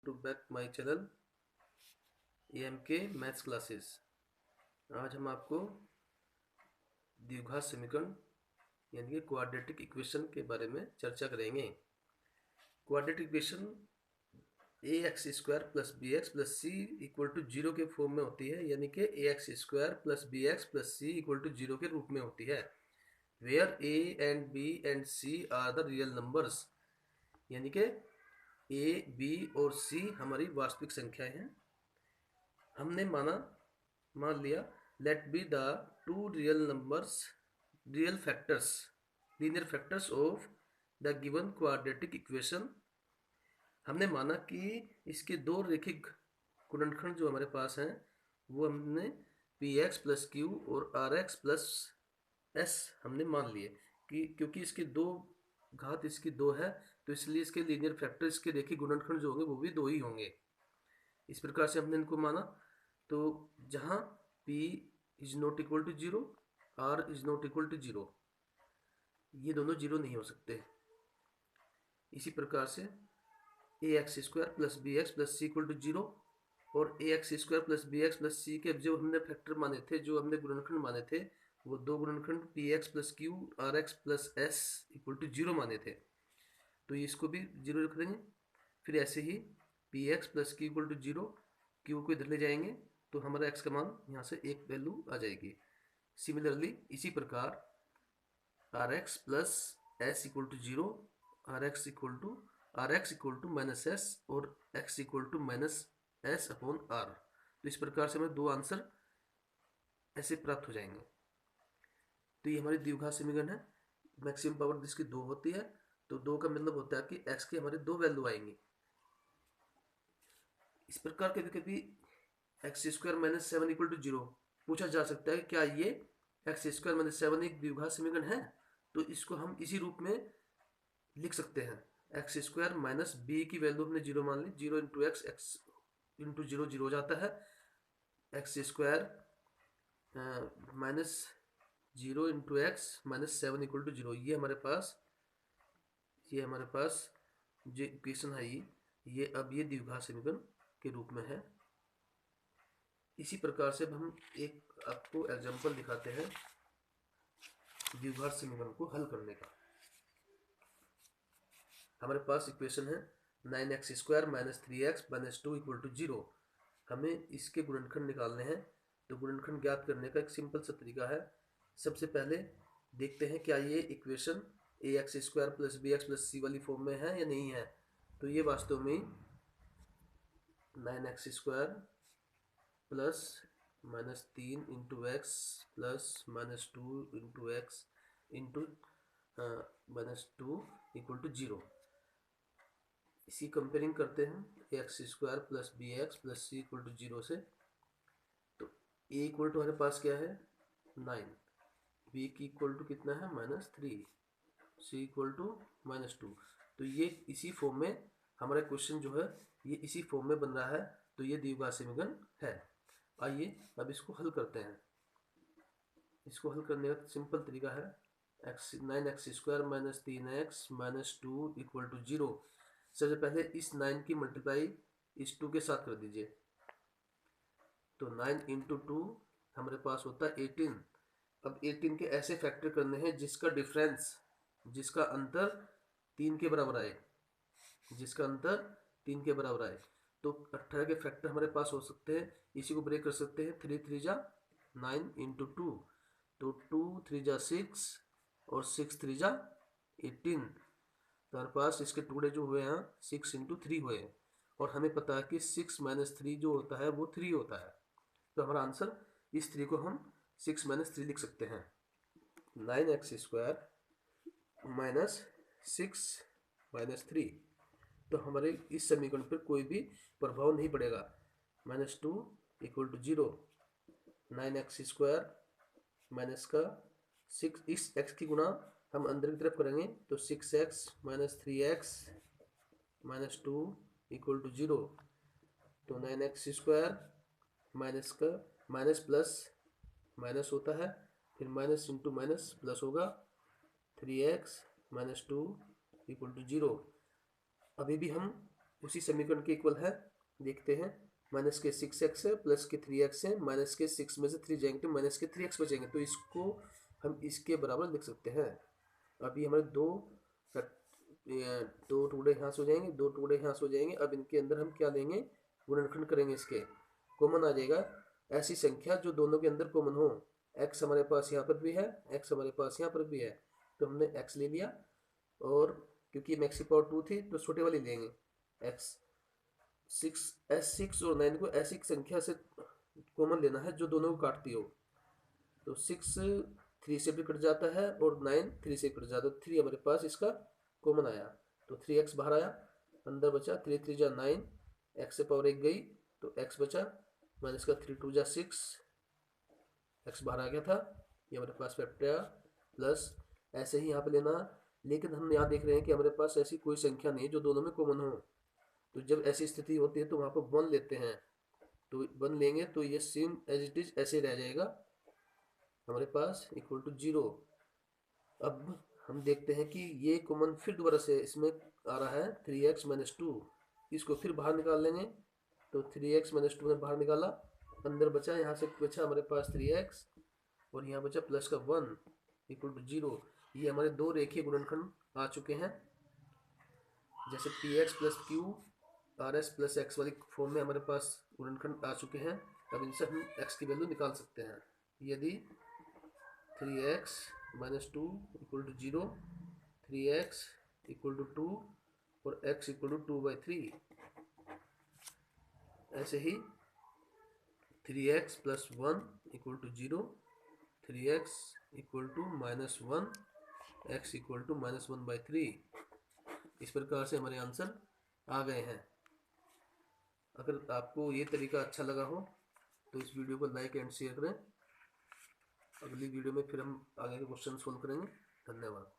To back my channel AMK maths classes. आज हम आपको द्विघात समीकरण यानी कि क्वाड्रेटिक इक्वेशन के बारे में चर्चा करेंगे। Quadratic equation ax² + bx + c = 0 के फॉर्म में होती है, यानी कि ax² + bx + c = 0 के रूप में होती है। Where a and b and c are the real numbers, यानी कि a, b और c हमारी वास्तविक संख्याएं हैं। हमने मान लिया let be the two real numbers real factors linear factors of the given quadratic equation. हमने माना कि इसके दो रैखिक गुणनखंड जो हमारे पास हैं वो हमने px + q और rx + s हमने मान लिए कि क्योंकि इसके दो घात इसकी 2 है, तो इसलिए इसके लीनियर फैक्टर इसके रैखिक गुणनखंड जो होंगे वो भी 2 ही होंगे। इस प्रकार से हमने इनको माना। तो जहाँ p ≠ 0, r ≠ 0, ये दोनों 0 नहीं हो सकते। इसी प्रकार से ax² + bx + c = 0 और ax² + bx + c के जो हमने फैक्टर माने थे, जो हमने गुणनखंड माने थे, वो दो गुणनखंड px + q rx + s = 0 माने थे, तो इसको भी 0 रख देंगे। फिर ऐसे ही px + q = 0, q को इधर ले जाएंगे तो हमारा x का मान यहाँ से एक वैल्यू आ जाएगी। सिमिलरली इसी प्रकार rx + s = 0, rx - s और x - s/r। तो इस प्रकार से हमें दो आंसर ऐसे प्राप्त हो जाएंगे। तो ये हमारी द्विघात समीकरण है। मैक्सिमम पावर जिसकी 2 होती है, तो 2 का मतलब होता है कि x के हमारे 2 वैल्यू आएंगे। इस प्रकार कभी कभी x² - 7 = 0 पूछा जा सकता है, क्या ये x² - 7 एक द्विघात समीकरण है? तो इसको हम इसी रूप में लिख सकते हैं। x² - b की वैल्यू हमने 0 मान ली, 0 × x, x × 0 0 हो जाता है। x² - 0 × x - 7 = 0। ये हमारे पास जो इक्वेशन है ये अब ये द्विघात समीकरण के रूप में है। इसी प्रकार से हम एक आपको एग्जांपल दिखाते हैं द्विघात समीकरण को हल करने का। हमारे पास इक्वेशन है 9x² - 3x - 2 = 0। हमें इसके गुणनखंड निकालने हैं। तो गुणनखंड ज्ञात करने का एक सिंपल सा तरीका है। सबसे पहले देखते हैं क्या ये इक्वेशन ax² + bx + c वाली फॉर्म में है या नहीं है। तो ये वास्तव में 9x² + -3 × x + -2 × x -2 = 0। इसी कंपेयरिंग करते हैं ax² + bx + c = 0 से। तो a = हमारे पास क्या है 9, b की इक्वल टू कितना है -3, c = -2। तो ये इसी फॉर्म में हमारा क्वेश्चन जो है ये इसी फॉर्म में बन रहा है। तो ये द्विघात समीकरण है। आइए अब इसको हल करते हैं। इसको हल करने का सिंपल तरीका है 9x² - 3x - 2 = 0। सबसे पहले इस 9 की मल्टीप्लाई इस 2 के साथ कर दीजिए। तो 9 × 2 हमारे पास होता है 18। अब 18 के ऐसे फैक्टर करने हैं जिसका अंतर 3 के बराबर आए, तो 18 के फैक्टर हमारे पास हो सकते हैं। इसी को ब्रेक कर सकते हैं। 3 3 जा 9 × 2, तो 2 3 जा 6 और 6 3 जा 18। तो हमारे पास इसके टुकड़े जो हुए हैं 6 × 3 हुए हैं, और हमें पता है कि 6 - 3 जो होता है वो 3 होता है। तो हमारा आंसर इस 3 को हम 6 - 3 लिख सकते हैं। 9x² - 6 - 3। तो हमारे इस समीकरण पर कोई भी प्रभाव नहीं पड़ेगा। -2 = 0। 9x² माइनस का 6, इस x की गुणा हम अंदर की तरफ करेंगे तो 6x - 3x - 2 = 0। तो 9x² माइनस का माइनस प्लस माइनस होता है, फिर माइनस इंटू माइनस प्लस होगा। 3x - 2 = 0। अभी भी हम उसी समीकरण के इक्वल है। देखते हैं, माइनस के 6x है, प्लस के 3x है, माइनस के 6 में से 3 जाएंगे तो माइनस के 3x बचेंगे, तो इसको हम इसके बराबर लिख सकते हैं। अभी हमारे दो टुकड़े यहाँ से हो जाएंगे, दो टुकड़े यहाँ से हो जाएंगे। अब इनके अंदर हम क्या लेंगे, गुणनखंड करेंगे, इसके कॉमन आ जाएगा ऐसी संख्या जो दोनों के अंदर कॉमन हो। x हमारे पास यहाँ पर भी है, x हमारे पास यहाँ पर भी है, तो हमने x ले लिया, और क्योंकि x की पावर 2 थी तो छोटे वाली लेंगे x। 6 और 9 को ऐसी संख्या से कॉमन लेना है जो दोनों को काटती हो। तो 6 3 से भी कट जाता है और 9 3 से कट जाता है, तो 3 हमारे पास इसका कॉमन आया, तो 3x बाहर आया, अंदर बचा 3 3 जा 9, x से पावर 1 गई तो x बचा, माइनस का 3 2 जा 6, x बाहर आ गया था, ये हमारे पास फैक्टर आया, प्लस ऐसे ही यहाँ पे लेना। लेकिन हम यहाँ देख रहे हैं कि हमारे पास ऐसी कोई संख्या नहीं जो दोनों में कॉमन हो, तो जब ऐसी स्थिति होती है तो वहाँ पर 1 लेते हैं, तो 1 लेंगे तो ये सेम एज इट इज ऐसे रह जाएगा हमारे पास इक्वल टू 0। अब हम देखते हैं कि ये कॉमन फिर दोबारा से इसमें आ रहा है 3x माइनस 2, इसको फिर बाहर निकाल लेंगे, तो 3x माइनस 2 ने बाहर निकाला, अंदर बचा, यहाँ से बचा हमारे पास 3x और यहाँ बचा प्लस का 1 इक्वल टू 0। ये हमारे दो रेखीय गुणनखंड आ चुके हैं, जैसे px plus Q RS plus x वाली फॉर्म में हमारे पास गुणनखंड आ चुके हैं। अब इनसे हम x की वैल्यू निकाल सकते हैं। यदि 3x minus 2 equal to 0, 3x equal to 2 और x इक्वल टू 2/3, ऐसे ही 3x plus 1 equal to 0, 3x equal to minus 1, x equal to minus 1/3। इस प्रकार से हमारे आंसर आ गए हैं। अगर आपको ये तरीका अच्छा लगा हो तो इस वीडियो को लाइक एंड शेयर करें। अगली वीडियो में फिर हम आगे के क्वेश्चन सोल्व करेंगे। धन्यवाद।